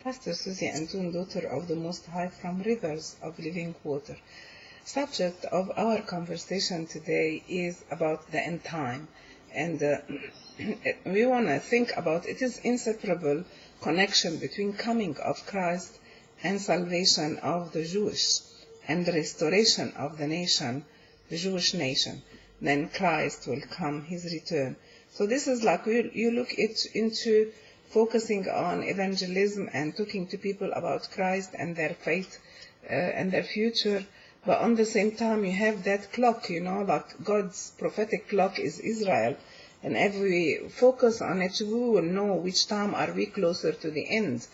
Pastor Suzy Antoun, daughter of the Most High, from Rivers of Living Water. Subject of our conversation today is about the end time, and we want to think about it is inseparable connection between coming of Christ and salvation of the Jewish and the restoration of the nation, the Jewish nation. Then Christ will come, his return. So this is like you look into focusing on evangelism and talking to people about Christ and their faith and their future. But on the same time, you have that clock, like God's prophetic clock is Israel. And if we focus on it, we will know which time are we closer to the end.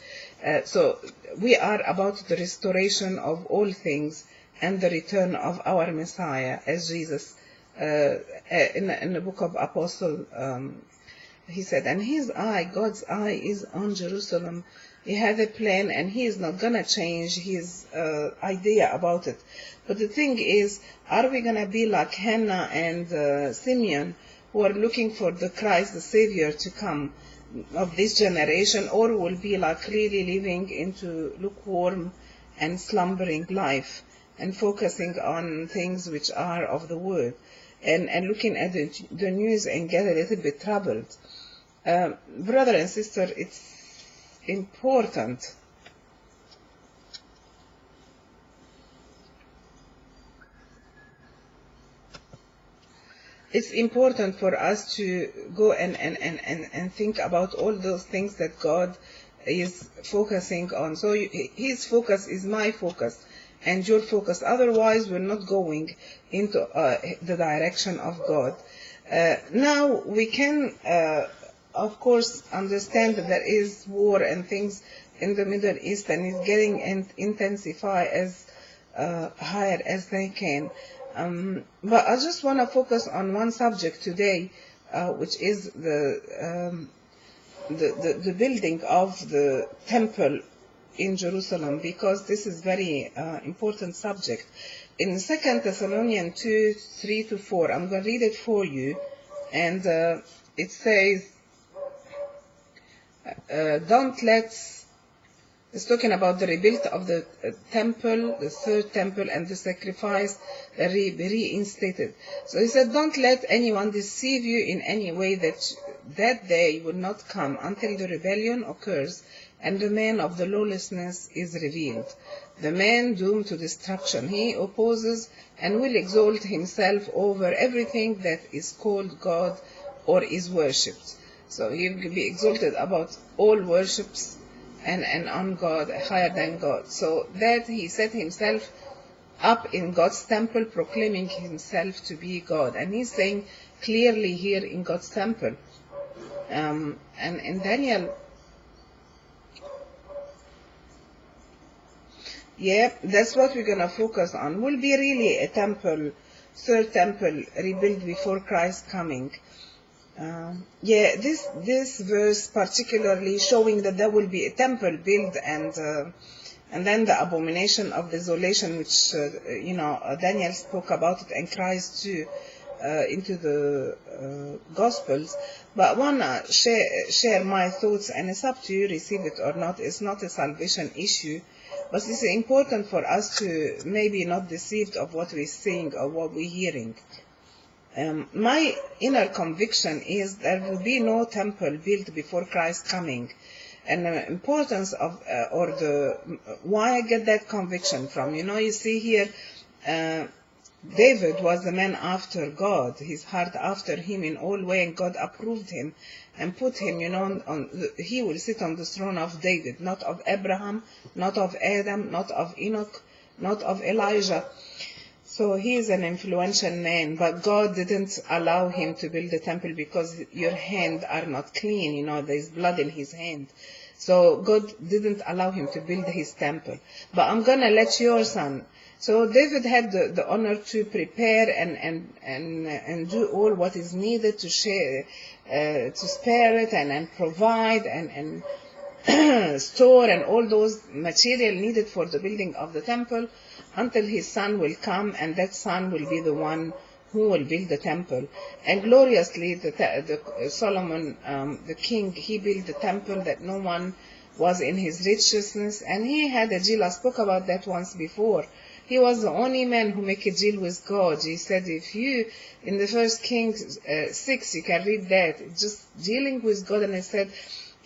So we are about the restoration of all things and the return of our Messiah, as Jesus in the book of Apostle, he said, and his eye, God's eye, is on Jerusalem. He had a plan, and he is not going to change his idea about it. But the thing is, are we going to be like Hannah and Simeon, who are looking for the Christ, the Savior, to come of this generation, or will be like really living into lukewarm and slumbering life and focusing on things which are of the world and looking at the news and get a little bit troubled? Brother and sister, it's important for us to go and think about all those things that God is focusing on. So his focus is my focus and your focus. Otherwise, we're not going into the direction of God. Now, we can, of course, understand that there is war and things in the Middle East, and it's getting intensify as higher as they can. But I just want to focus on one subject today, which is the building of the temple in Jerusalem, because this is very important subject. In 2 Thessalonians 2:3-4, I'm going to read it for you, and it says, it's talking about the rebuild of the temple, the third temple, and the sacrifice reinstated. So he said, don't let anyone deceive you in any way, that day will not come until the rebellion occurs and the man of the lawlessness is revealed, the man doomed to destruction. He opposes and will exalt himself over everything that is called God or is worshipped. So he will be exalted about all worships and on God, higher than God. So that he set himself up in God's temple, proclaiming himself to be God. And he's saying clearly here in God's temple. And in Daniel, that's what we're going to focus on. Will be really a temple, third temple rebuilt before Christ coming. This verse particularly showing that there will be a temple built, and then the abomination of desolation, which Daniel spoke about it, and Christ too into the Gospels. But I wanna share my thoughts, and it's up to you, receive it or not. It's not a salvation issue, but it's important for us to maybe not deceived of what we're seeing or what we're hearing. My inner conviction is there will be no temple built before Christ coming. And the importance of, why I get that conviction from, you see here, David was the man after God, his heart after him in all way, and God approved him and put him, he will sit on the throne of David, not of Abraham, not of Adam, not of Enoch, not of Elijah. So he is an influential man, but God didn't allow him to build the temple because your hands are not clean, there's blood in his hand. So God didn't allow him to build his temple. But I'm going to let your son. So David had the honor to prepare and do all what is needed to share, to spare it and provide and store and all those material needed for the building of the temple, until his son will come, and that son will be the one who will build the temple. And gloriously, Solomon, the king, he built the temple that no one was in his righteousness, and he had a deal. I spoke about that once before. He was the only man who make a deal with God. He said, if you, in the First Kings 6, you can read that, just dealing with God, and he said,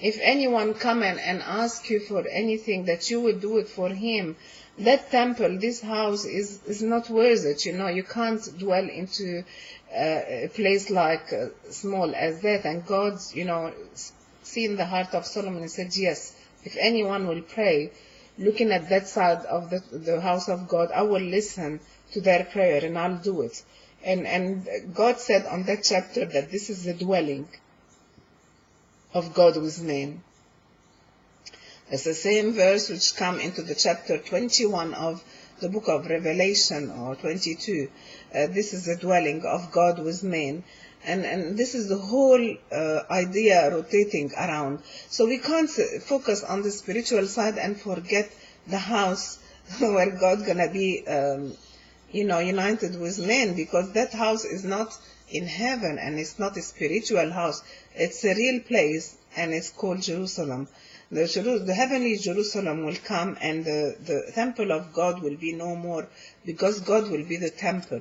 if anyone come and ask you for anything, that you will do it for him. That temple, this house is not worth it. You can't dwell into a place like small as that. And God, seen the heart of Solomon and said, yes, if anyone will pray, looking at that side of the house of God, I will listen to their prayer and I'll do it. And God said on that chapter that this is the dwelling of God with man. It's the same verse which come into the chapter 21 of the book of Revelation, or 22. This is the dwelling of God with man. And this is the whole idea rotating around. So we can't focus on the spiritual side and forget the house where God gonna be, united with men, because that house is not in heaven and it's not a spiritual house. It's a real place, and it's called Jerusalem. The heavenly Jerusalem will come, and the temple of God will be no more, because God will be the temple.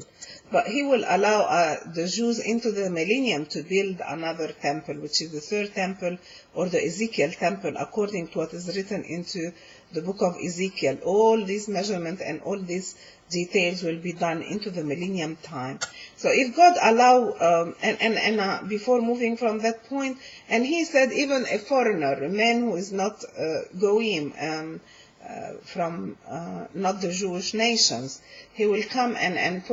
But he will allow the Jews into the millennium to build another temple, which is the third temple, or the Ezekiel temple, according to what is written into the book of Ezekiel. All these measurements and all these details will be done into the millennium time. So if God allow, before moving from that point, and he said even a foreigner, a man who is not goyim, from not the Jewish nations, he will come and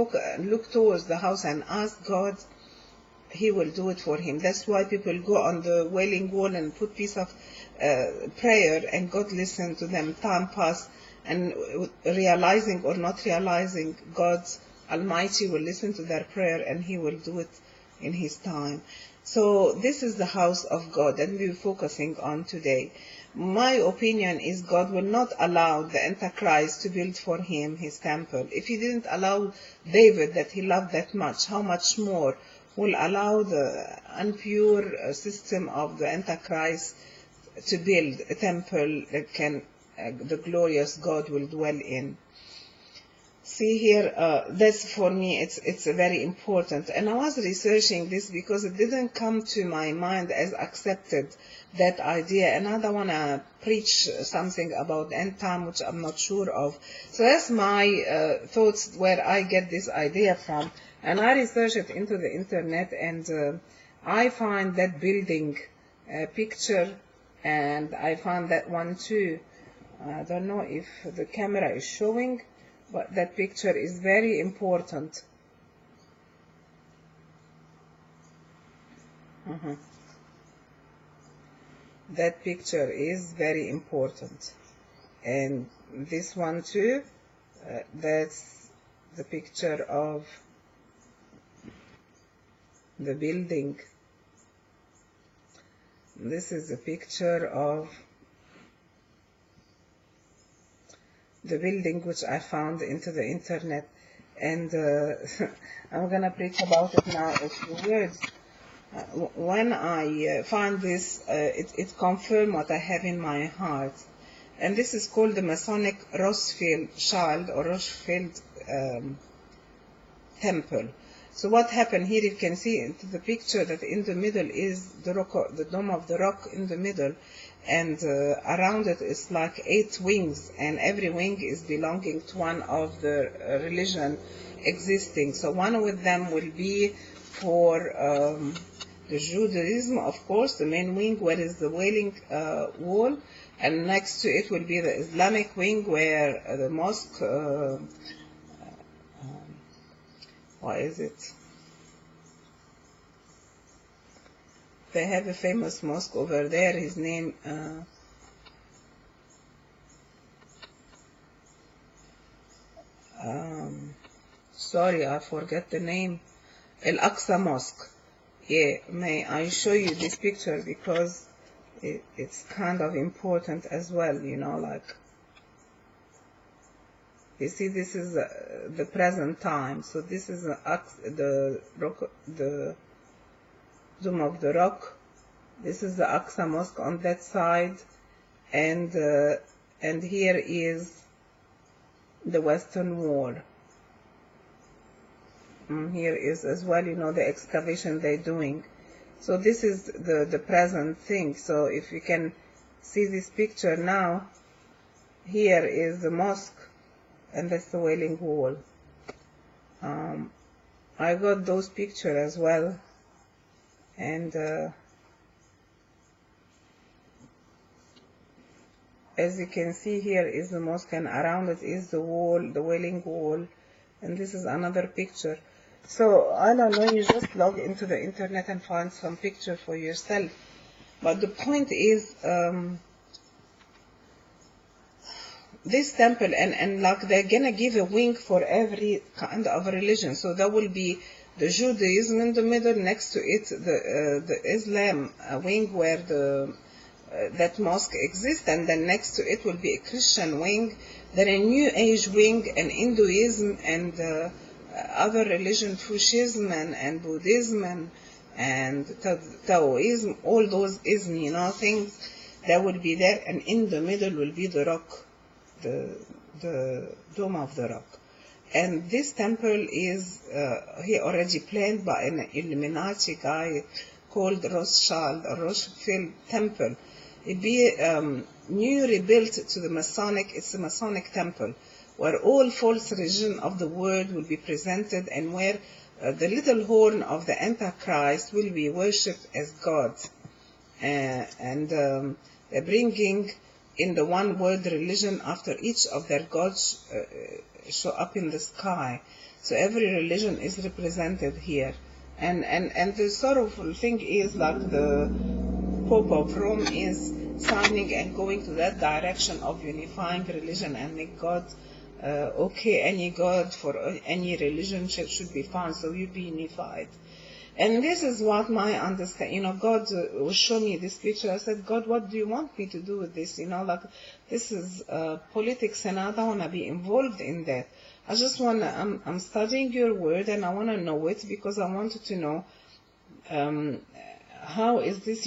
look towards the house and ask God, he will do it for him. That's why people go on the Wailing Wall and put piece of prayer, and God listen to them. Time pass, and realizing or not realizing, God Almighty will listen to their prayer, and he will do it in his time. So this is the house of God that we're focusing on today. My opinion is God will not allow the Antichrist to build for him his temple. If he didn't allow David, that he loved that much, how much more will allow the impure system of the Antichrist to build a temple that can the glorious God will dwell in. See here, that's for me, it's very important. And I was researching this because it didn't come to my mind as accepted, that idea. And I don't want to preach something about end time, which I'm not sure of. So that's my thoughts, where I get this idea from. And I researched it into the internet, and I find that building picture, and I found that one too. I don't know if the camera is showing, but that picture is very important. That picture is very important. And this one too, that's the picture of the building. This is a picture of the building, which I found into the internet, and I'm gonna preach about it now a few words. When I find this, it confirmed what I have in my heart, and this is called the Masonic ROTHSCHILD or Rothschild temple. So what happened here, you can see into the picture that in the middle is the rock, the Dome of the Rock in the middle, and around it is like 8 wings, and every wing is belonging to one of the religion existing. So one of them will be for the Judaism, of course, the main wing, where is the Wailing Wall, and next to it will be the Islamic wing, where the mosque, what is it? They have a famous mosque over there, his name, sorry, I forget the name, Al-Aqsa Mosque. Yeah, may I show you this picture, because it's kind of important as well, like, you see, this is the present time. So this is the Dome of the Rock. This is the Aqsa Mosque on that side, and here is the Western Wall. Here is as well, the excavation they're doing. So this is the present thing. So if you can see this picture now, here is the mosque, and that's the Wailing Wall. I got those pictures as well, and as you can see, here is the mosque, and around it is the wall, the Wailing Wall, and this is another picture. So I don't know, you just log into the internet and find some picture for yourself. But the point is, this temple, and like they're gonna give a wing for every kind of religion. So there will be the Judaism in the middle, next to it the Islam wing where that mosque exists, and then next to it will be a Christian wing, then a New Age wing, and Hinduism, and other religion, Fushism and Buddhism and Taoism, all those ism, things that will be there, and in the middle will be the rock, the Dome of the Rock. And this temple is he already planned by an Illuminati guy called Rothschild temple. It be new rebuilt to the Masonic. It's a Masonic temple where all false religion of the world will be presented, and where the little horn of the Antichrist will be worshipped as God. And they're bringing in the one world religion after each of their gods show up in the sky. So every religion is represented here. And the sorrowful thing is, like, the Pope of Rome is signing and going to that direction of unifying religion and make God okay. Any God for any religion should be found, so you be unified. And this is what my understanding, God will show me this picture. I said, God, what do you want me to do with this? Like, this is politics, and I don't want to be involved in that. I just want to, I'm studying your word, and I want to know it, because I wanted to know how is this,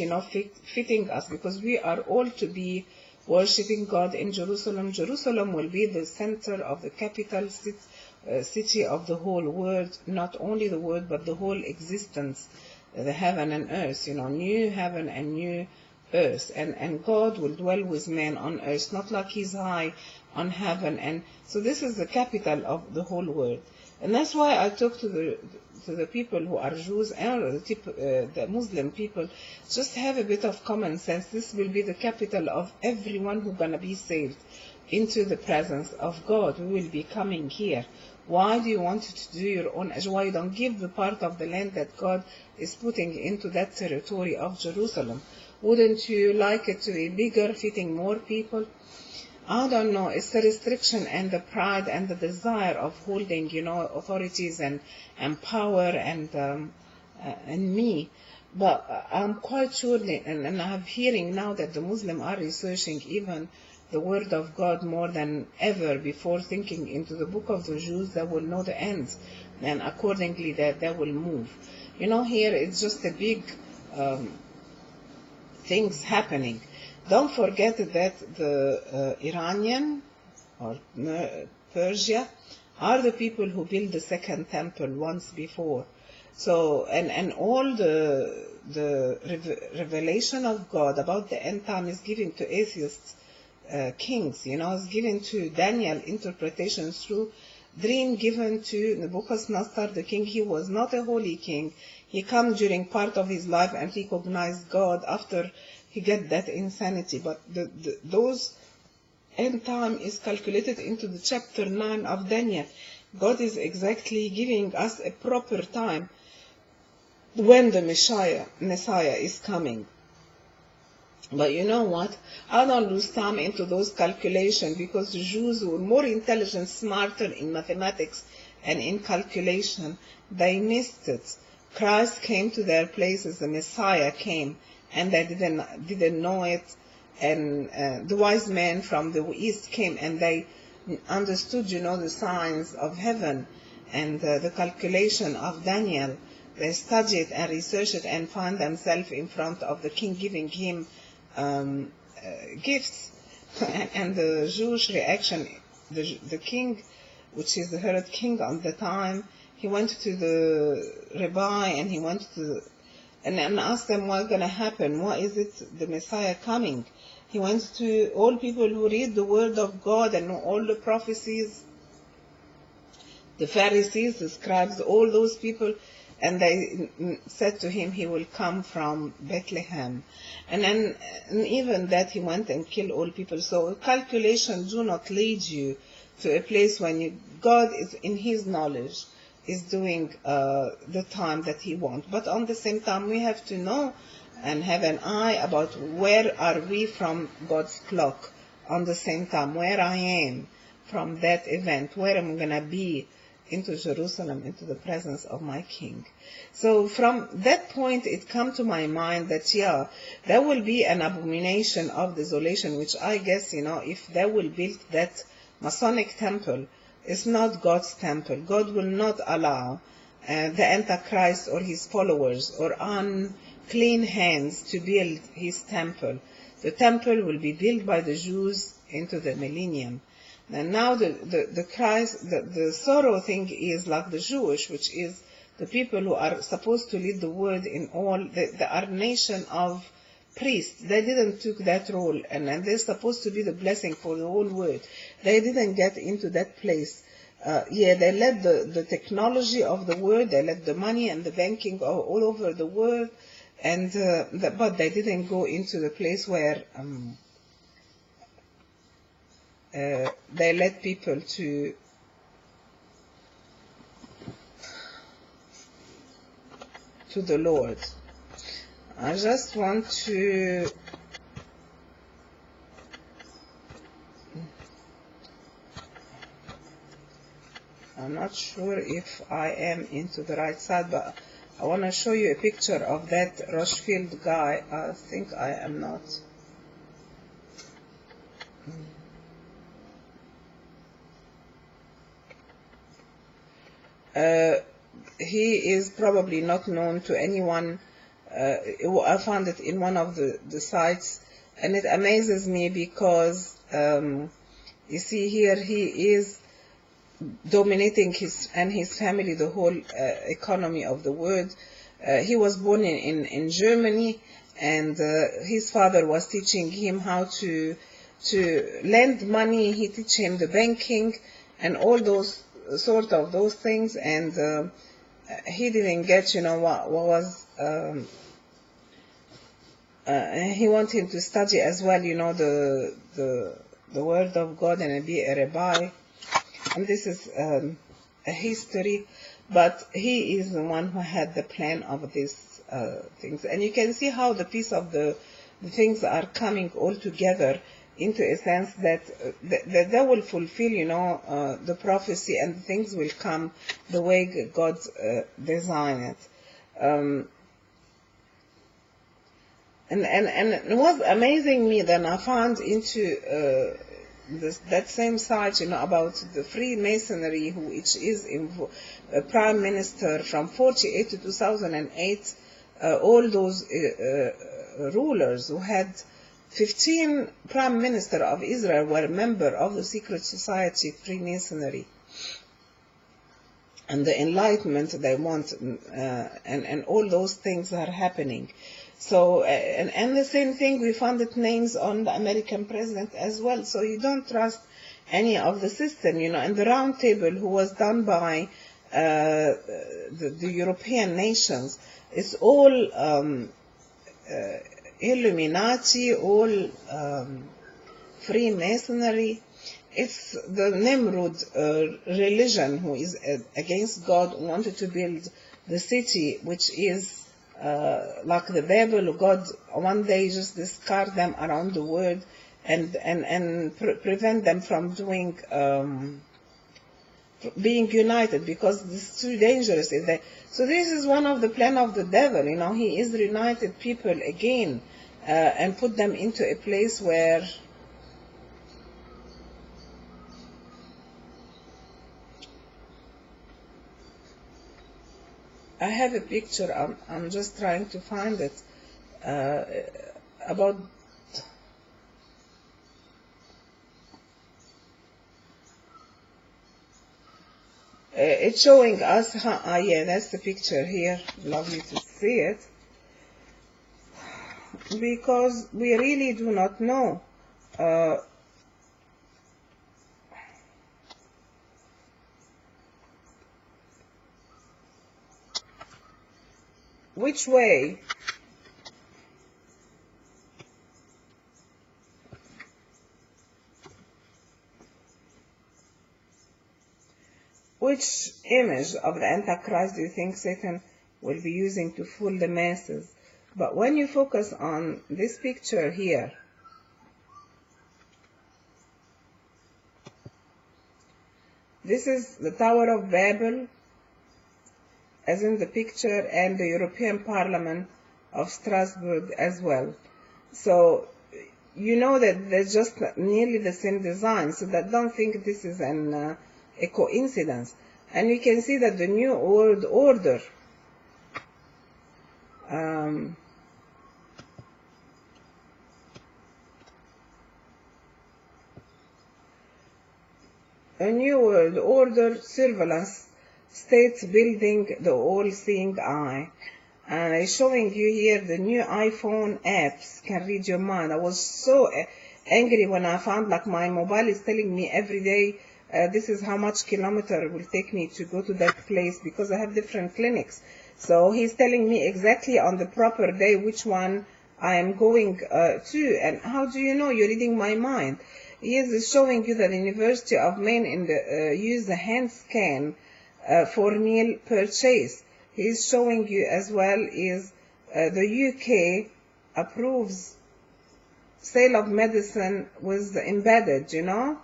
fitting us, because we are all to be worshipping God in Jerusalem. Jerusalem will be the center of the capital city of the whole world, not only the world, but the whole existence, the heaven and earth, new heaven and new earth. And God will dwell with man on earth, not like he's high on heaven. And so this is the capital of the whole world. And that's why I talk to the people who are Jews and the Muslim people, just have a bit of common sense. This will be the capital of everyone who's going to be saved into the presence of God. We will be coming here. Why do you want to do your own? Why you don't give the part of the land that God is putting into that territory of Jerusalem? Wouldn't you like it to be bigger, fitting more people? I don't know. It's the restriction and the pride and the desire of holding, authorities and power and me. But I'm quite sure, and I'm hearing now that the Muslims are researching even the word of God more than ever before, thinking into the book of the Jews that will know the end, and accordingly that they will move. Here it's just a big things happening. Don't forget that the Iranian or Persia are the people who built the second temple once before. So, and all the revelation of God about the end time is given to atheists, kings, is given to Daniel, interpretations through dream given to Nebuchadnezzar, the king. He was not a holy king. He came during part of his life and recognized God after he get that insanity. But those end time is calculated into the chapter 9 of Daniel. God is exactly giving us a proper time when the Messiah is coming. But you know what? I don't lose time into those calculations, because the Jews were more intelligent, smarter in mathematics and in calculation. They missed it. Christ came to their places, the Messiah came, and they didn't know it. And the wise men from the east came, and they understood, the signs of heaven and the calculation of Daniel. They studied and researched it and found themselves in front of the king, giving him gifts. And the Jewish reaction, the king, which is the Herod king at the time, he went to the rabbi and he went to and asked them what's going to happen. Why is it the Messiah coming? He went to all people who read the word of God and know all the prophecies, the Pharisees, the scribes, all those people, and they said to him, he will come from Bethlehem. And then and even that he went and killed all people. So calculations do not lead you to a place when God is in his knowledge, is doing the time that he wants. But on the same time, we have to know and have an eye about where are we from God's clock. On the same time, where I am from that event, where I'm going to be into Jerusalem, into the presence of my King. So from that point, it come to my mind that, yeah, there will be an abomination of desolation, which I guess, if they will build that Masonic temple, it's not God's temple. God will not allow the Antichrist or his followers or unclean hands to build his temple. The temple will be built by the Jews into the millennium. And now the sorrow thing is like the Jewish, which is the people who are supposed to lead the world in all, they are nation of priests. They didn't took that role, and they're supposed to be the blessing for the whole world. They didn't get into that place. They let the technology of the world, they let the money and the banking all over the world, and but they didn't go into the place where they led people to the Lord. I just want to I'm not sure if I am into the right side, but I want to show you a picture of that ROTHSCHILD guy. I think I am not. He is probably not known to anyone. I found it in one of the sites, and it amazes me because you see here he is dominating his family the whole economy of the world. He was born in Germany, and his father was teaching him how to lend money. He teach him the banking and all those sort of those things, and he didn't get what was he wanted him to study as well the word of God and be a rabbi. And this is a history, but he is the one who had the plan of these things. And you can see how the piece of the things are coming all together into a sense that they will fulfill, the prophecy, and things will come the way God designed it. And it was amazing me that I found into that same site, about the Freemasonry, which is a prime minister from 48 to 2008, all those rulers who had 15 prime minister of Israel were a member of the secret society Freemasonry. And the enlightenment they want, and all those things are happening. So, and the same thing, we found it names on the American president as well. So you don't trust any of the system, and the round table who was done by the European nations, it's all Illuminati, all Freemasonry. It's the Nimrod religion who is against God, wanted to build the city, which is like the Babel. God one day just discard them around the world and prevent them from doing being united, because it's too dangerous. So this is one of the plan of the devil. He is reunited people again and put them into a place where I have a picture. I'm just trying to find it about it's showing us how, yeah, that's the picture here. Lovely to see it. Because we really do not know which way which image of the Antichrist do you think Satan will be using to fool the masses? But when you focus on this picture here, this is the Tower of Babel, as in the picture, and the European Parliament of Strasbourg as well. So you know that they're just nearly the same design, so that don't think this is a coincidence. And you can see that the New World Order a New World Order surveillance state building the all-seeing eye. And I'm showing you here the new iPhone apps can read your mind. I was so angry when I found like my mobile is telling me every day this is how much kilometer it will take me to go to that place, because I have different clinics. So he's telling me exactly on the proper day which one I am going to. And how do you know? You're reading my mind. He is showing you that the University of Maine use the hand scan for meal purchase. He is showing you as well is the UK approves sale of medicine with the embedded, you know.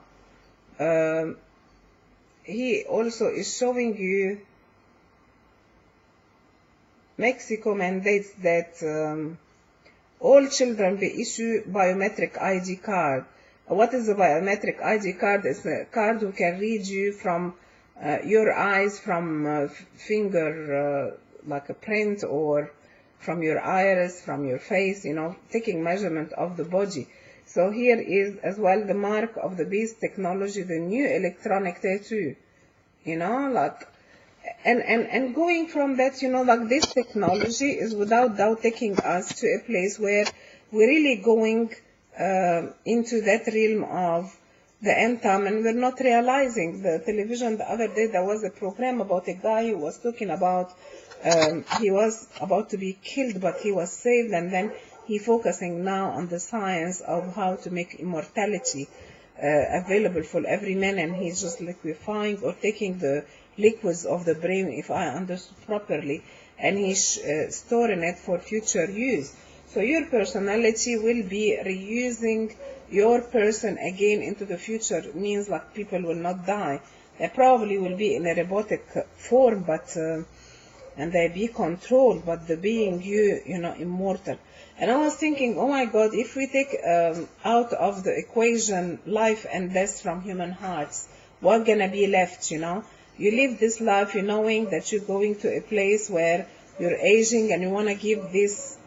He also is showing you Mexico mandates that all children be issued biometric ID card. What is a biometric ID card? It's a card who can read you from your eyes, from finger, like a print, or from your iris, from your face, you know, taking measurement of the body. So here is as well the mark of the beast technology, the new electronic tattoo, you know, like, and going from that, you know, like this technology is without doubt taking us to a place where we're really going into that realm of the end time, and we're not realizing. The television the other day, there was a program about a guy who was talking about he was about to be killed, but he was saved, and then he focusing now on the science of how to make immortality available for every man, and he's just liquefying or taking the liquids of the brain, if I understood properly, and he's storing it for future use. So your personality will be reusing your person again into the future. It means like people will not die. They probably will be in a robotic form, but and they be controlled, but the being you know, immortal. And I was thinking, oh my God, if we take out of the equation life and death from human hearts, what's gonna be left, you know? You live this life, you knowing that you're going to a place where you're aging and you want to give this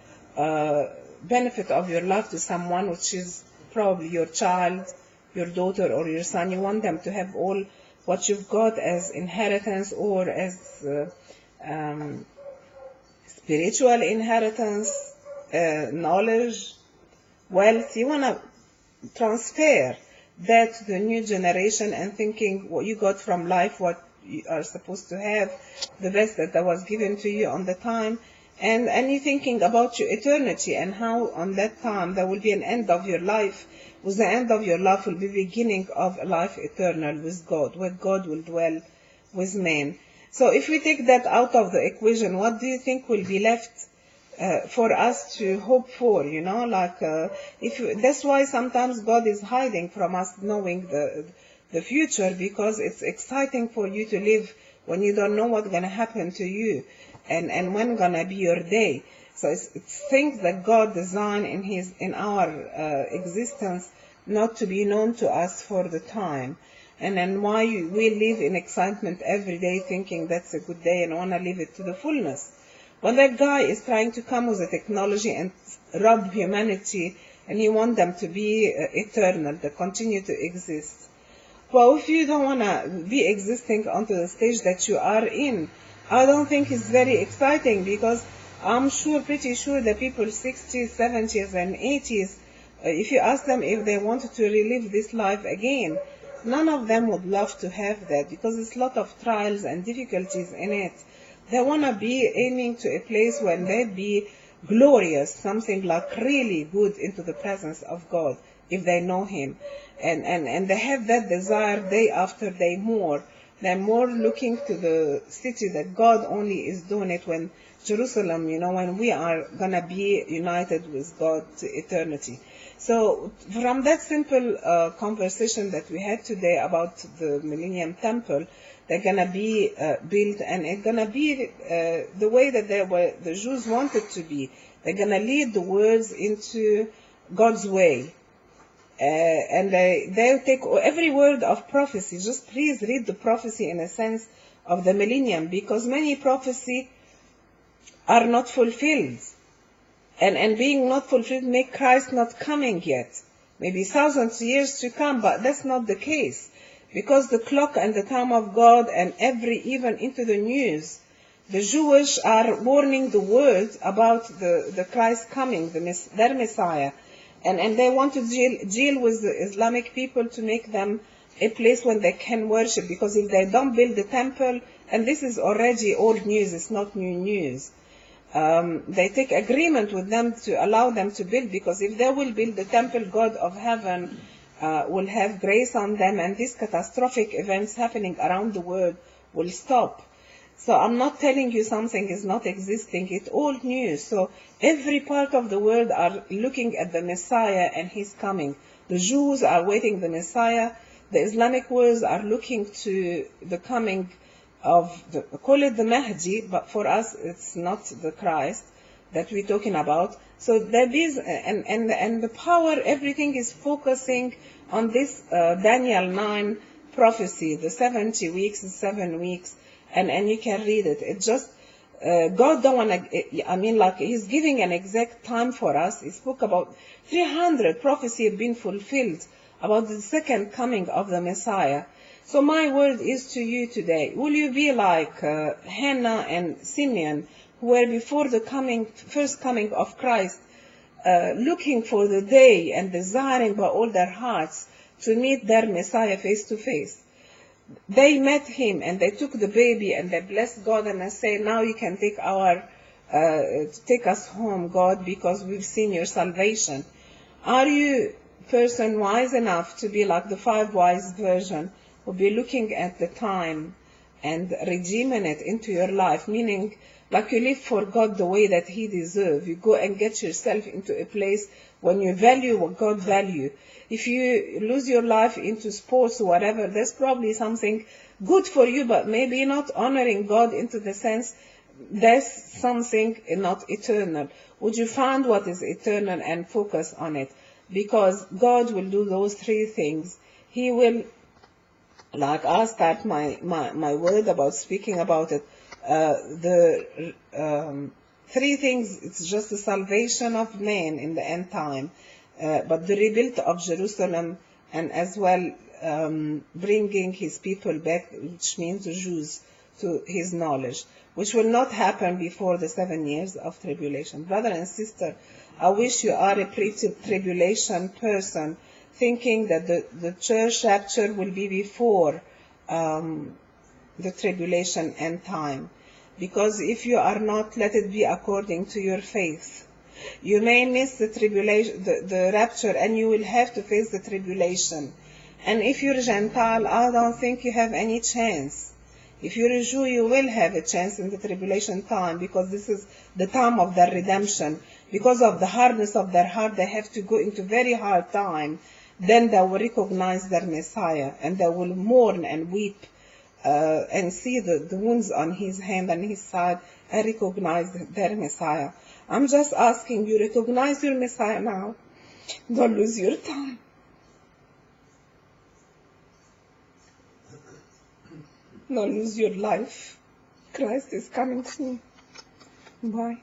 benefit of your life to someone, which is probably your child, your daughter, or your son. You want them to have all what you've got as inheritance or as spiritual inheritance, knowledge, wealth. You want to transfer that to the new generation and thinking what you got from life, what you are supposed to have, the best that was given to you on the time. And you're thinking about your eternity and how on that time there will be an end of your life. With the end of your life will be the beginning of a life eternal with God, where God will dwell with man. So if we take that out of the equation, what do you think will be left for us to hope for? You know, like that's why sometimes God is hiding from us knowing the future, because it's exciting for you to live when you don't know what's going to happen to you. And when gonna be your day. So it's things that God designed in our existence not to be known to us for the time. And then why we live in excitement every day thinking that's a good day and want to live it to the fullness. When that guy is trying to come with a technology and rob humanity, and he wants them to be eternal, to continue to exist. But if you don't want to be existing onto the stage that you are in, I don't think it's very exciting, because I'm pretty sure the people 60s, 70s, and 80s, if you ask them if they wanted to relive this life again, none of them would love to have that, because it's a lot of trials and difficulties in it. They want to be aiming to a place where they be glorious, something like really good into the presence of God, if they know Him. And they have that desire day after day more. They're more looking to the city that God only is doing it, when Jerusalem, when we are going to be united with God to eternity. So from that simple conversation that we had today about the Millennium Temple, they're going to be built, and it's going to be the way that the Jews wanted to be. They're going to lead the world into God's way. And they'll take every word of prophecy. Just please read the prophecy in a sense of the millennium, because many prophecy are not fulfilled. And being not fulfilled make Christ not coming yet. Maybe thousands of years to come, but that's not the case. Because the clock and the time of God, and even into the news, the Jewish are warning the world about the Christ coming, their Messiah. And they want to deal with the Islamic people to make them a place where they can worship. Because if they don't build the temple, and this is already old news, it's not new news, they take agreement with them to allow them to build, because if they will build the temple, God of heaven will have grace on them, and these catastrophic events happening around the world will stop. So I'm not telling you something is not existing, it's old news. So every part of the world are looking at the Messiah and His coming. The Jews are waiting the Messiah, the Islamic world are looking to the coming of call it the Mahdi, but for us it's not the Christ that we're talking about. So there is, and the power, everything is focusing on this Daniel 9 prophecy, the 70 weeks, the 7 weeks, and you can read it. It just, God don't want to, He's giving an exact time for us. He spoke about 300 prophecy have been fulfilled about the second coming of the Messiah. So my word is to you today, will you be like Hannah and Simeon, who were before the first coming of Christ, looking for the day and desiring by all their hearts to meet their Messiah face to face? They met Him, and they took the baby, and they blessed God, and they say, now you can take us home, God, because we've seen your salvation. Are you person wise enough to be like the 5 wise virgin, who be looking at the time and redeeming it into your life, meaning like you live for God the way that He deserves. You go and get yourself into a place when you value what God value. If you lose your life into sports or whatever, there's probably something good for you, but maybe not honoring God into the sense there's something not eternal. Would you find what is eternal and focus on it? Because God will do those 3 things. He will, like I'll start my word about speaking about it, the 3 things, it's just the salvation of man in the end time, but the rebuild of Jerusalem, and as well bringing His people back, which means the Jews, to His knowledge, which will not happen before the 7 years of tribulation. Brother and sister, I wish you are a pre-tribulation person, thinking that the church rapture will be before the tribulation end time. Because if you are not, let it be according to your faith. You may miss the tribulation, the rapture, and you will have to face the tribulation. And if you're Gentile, I don't think you have any chance. If you're a Jew, you will have a chance in the tribulation time, because this is the time of their redemption. Because of the hardness of their heart, they have to go into very hard time. Then they will recognize their Messiah, and they will mourn and weep and see the wounds on His hand and His side, and recognize their Messiah. I'm just asking you, recognize your Messiah now. Don't lose your time. Don't lose your life. Christ is coming soon. Bye.